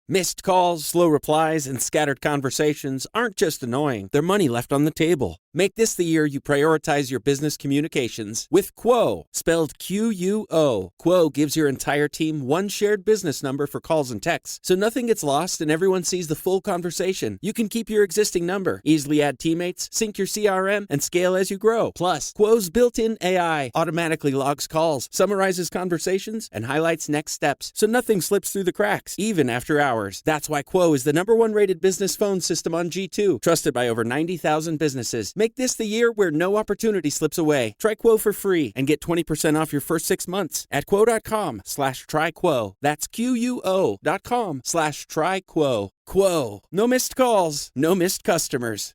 Missed calls, slow replies, and scattered conversations aren't just annoying, they're money left on the table. Make this the year you prioritize your business communications with Quo, spelled Q-U-O. Quo gives your entire team one shared business number for calls and texts, so nothing gets lost and everyone sees the full conversation. You can keep your existing number, easily add teammates, sync your CRM, and scale as you grow. Plus, Quo's built-in AI automatically logs calls, summarizes conversations, and highlights next steps, so nothing slips through the cracks, even after hours. That's why Quo is the #1 rated business phone system on G2, trusted by over 90,000 businesses. Make this the year where no opportunity slips away. Try Quo for free and get 20% off your first 6 months at quo.com/tryquo. That's QUO.com/tryquo. Quo. No missed calls, no missed customers.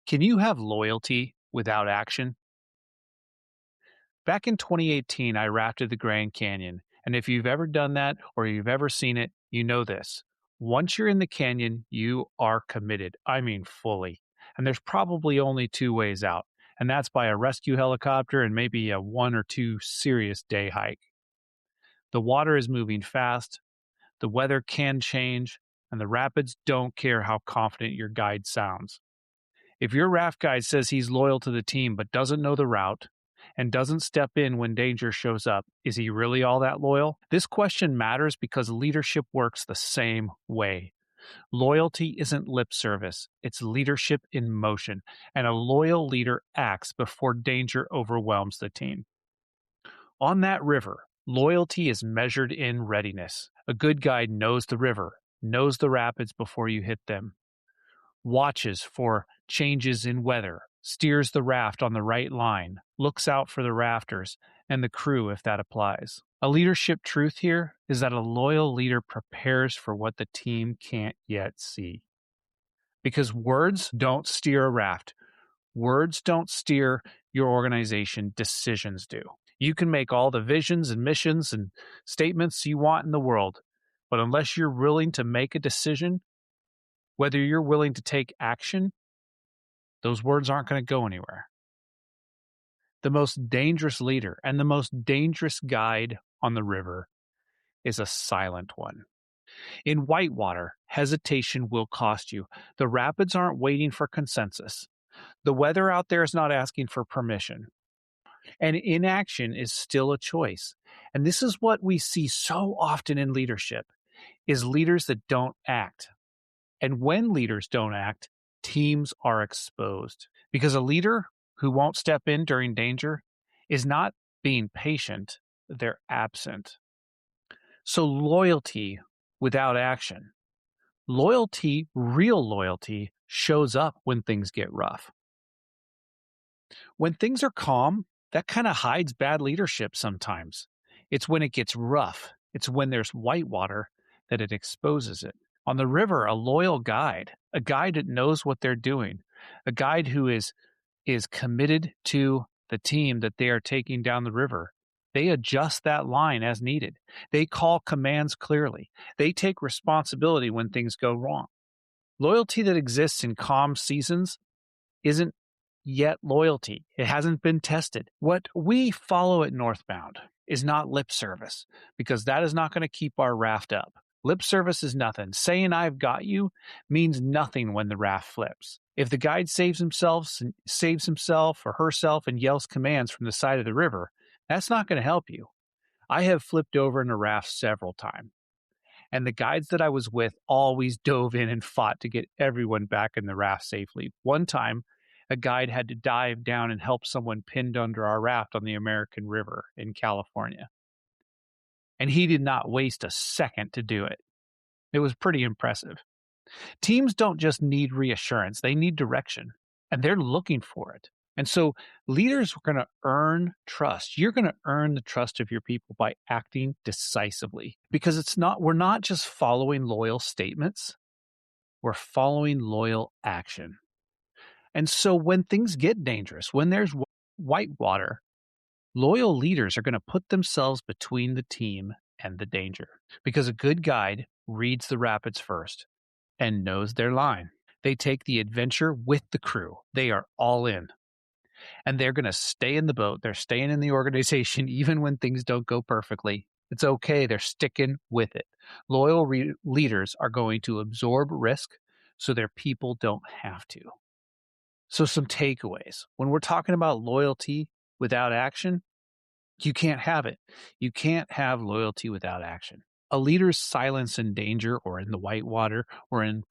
Can you have loyalty without action? Back in 2018, I rafted the Grand Canyon, and if you've ever done that or you've ever seen it, you know this. Once you're in the canyon, you are committed. I mean, fully. And there's probably only two ways out, and that's by a rescue helicopter and maybe a 1 or 2 serious day hike. The water is moving fast, the weather can change, and the rapids don't care how confident your guide sounds. If your raft guide says he's loyal to the team but doesn't know the route and doesn't step in when danger shows up, is he really all that loyal? This question matters because leadership works the same way. Loyalty isn't lip service, it's leadership in motion, and a loyal leader acts before danger overwhelms the team. On that river, loyalty is measured in readiness. A good guide knows the river, knows the rapids before you hit them, watches for changes in weather, steers the raft on the right line, looks out for the rafters and the crew if that applies. A leadership truth here is that a loyal leader prepares for what the team can't yet see. Because words don't steer a raft. Words don't steer your organization, decisions do. You can make all the visions and missions and statements you want in the world, but unless you're willing to make a decision, whether you're willing to take action, those words aren't going to go anywhere. The most dangerous leader and the most dangerous guide on the river is a silent one. In whitewater, hesitation will cost you. The rapids aren't waiting for consensus. The weather out there is not asking for permission. And inaction is still a choice. And this is what we see so often in leadership, is leaders that don't act. And when leaders don't act, teams are exposed. Because a leader who won't step in during danger is not being patient, they're absent. So loyalty without action. Loyalty, real loyalty, shows up when things get rough. When things are calm, that kind of hides bad leadership sometimes. It's when it gets rough, it's when there's whitewater that it exposes it. On the river, a loyal guide, a guide that knows what they're doing, a guide who is committed to the team that they are taking down the river. They adjust that line as needed. They call commands clearly. They take responsibility when things go wrong. Loyalty that exists in calm seasons isn't yet loyalty. It hasn't been tested. What we follow at Northbound is not lip service, because that is not going to keep our raft up. Lip service is nothing. Saying I've got you means nothing when the raft flips. If the guide saves himself or herself and yells commands from the side of the river, that's not going to help you. I have flipped over in a raft several times, and the guides that I was with always dove in and fought to get everyone back in the raft safely. One time, a guide had to dive down and help someone pinned under our raft on the American River in California. And he did not waste a second to do it. It was pretty impressive. Teams don't just need reassurance, they need direction, and they're looking for it. And so leaders are going to earn trust. You're going to earn the trust of your people by acting decisively, because we're not just following loyal statements, we're following loyal action. And so when things get dangerous, when there's whitewater, loyal leaders are going to put themselves between the team and the danger, because a good guide reads the rapids first and knows their line. They take the adventure with the crew. They are all in. And they're going to stay in the boat. They're staying in the organization even when things don't go perfectly. It's okay. They're sticking with it. Loyal leaders are going to absorb risk so their people don't have to. So, some takeaways. When we're talking about loyalty without action, you can't have it. You can't have loyalty without action. A leader's silence in danger or in the whitewater or in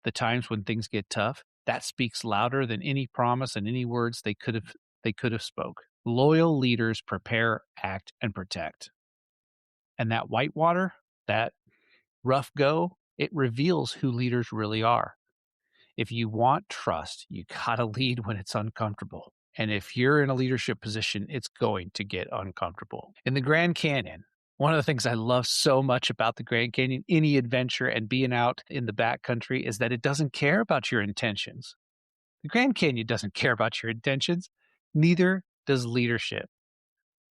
the times when things get tough, that speaks louder than any promise and any words they could have spoke. Loyal leaders prepare, act, and protect. And that whitewater, that rough go, it reveals who leaders really are. If you want trust, you gotta lead when it's uncomfortable. And if you're in a leadership position, it's going to get uncomfortable. In the Grand Canyon, one of the things I love so much about the Grand Canyon, any adventure and being out in the backcountry, is that it doesn't care about your intentions. The Grand Canyon doesn't care about your intentions. Neither does leadership.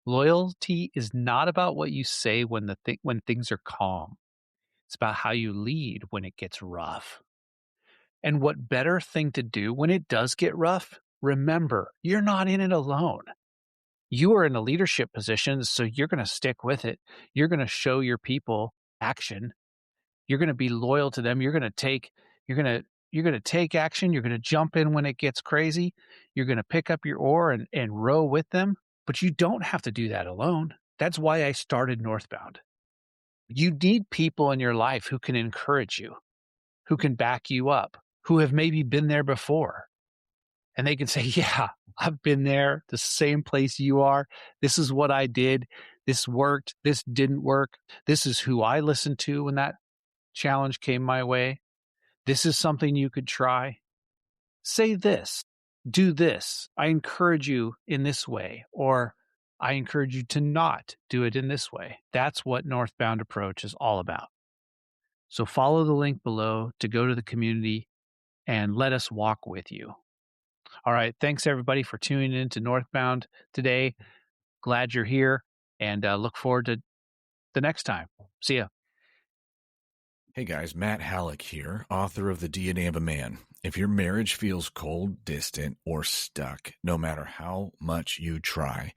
Loyalty is not about what you say when when things are calm. It's about how you lead when it gets rough. And what better thing to do when it does get rough? Remember, you're not in it alone. You are in a leadership position, so you're going to stick with it. You're going to show your people action. You're going to be loyal to them. You're going to take action. You're going to jump in when it gets crazy. You're going to pick up your oar and row with them. But you don't have to do that alone. That's why I started Northbound. You need people in your life who can encourage you, who can back you up, who have maybe been there before. And they can say, yeah, I've been there, the same place you are. This is what I did. This worked. This didn't work. This is who I listened to when that challenge came my way. This is something you could try. Say this, do this. I encourage you in this way, or I encourage you to not do it in this way. That's what Northbound Approach is all about. So follow the link below to go to the community and let us walk with you. All right. Thanks, everybody, for tuning in to Northbound today. Glad you're here and look forward to the next time. See ya. Hey guys, Matt Halleck here, author of The DNA of a Man. If your marriage feels cold, distant, or stuck, no matter how much you try,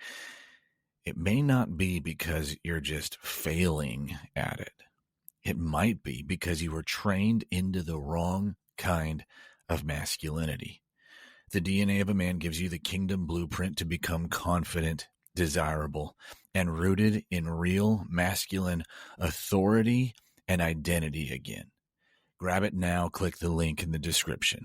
it may not be because you're just failing at it. It might be because you were trained into the wrong kind of masculinity. The DNA of a Man gives you the kingdom blueprint to become confident, desirable, and rooted in real masculine authority and identity again. Grab it now. Click the link in the description.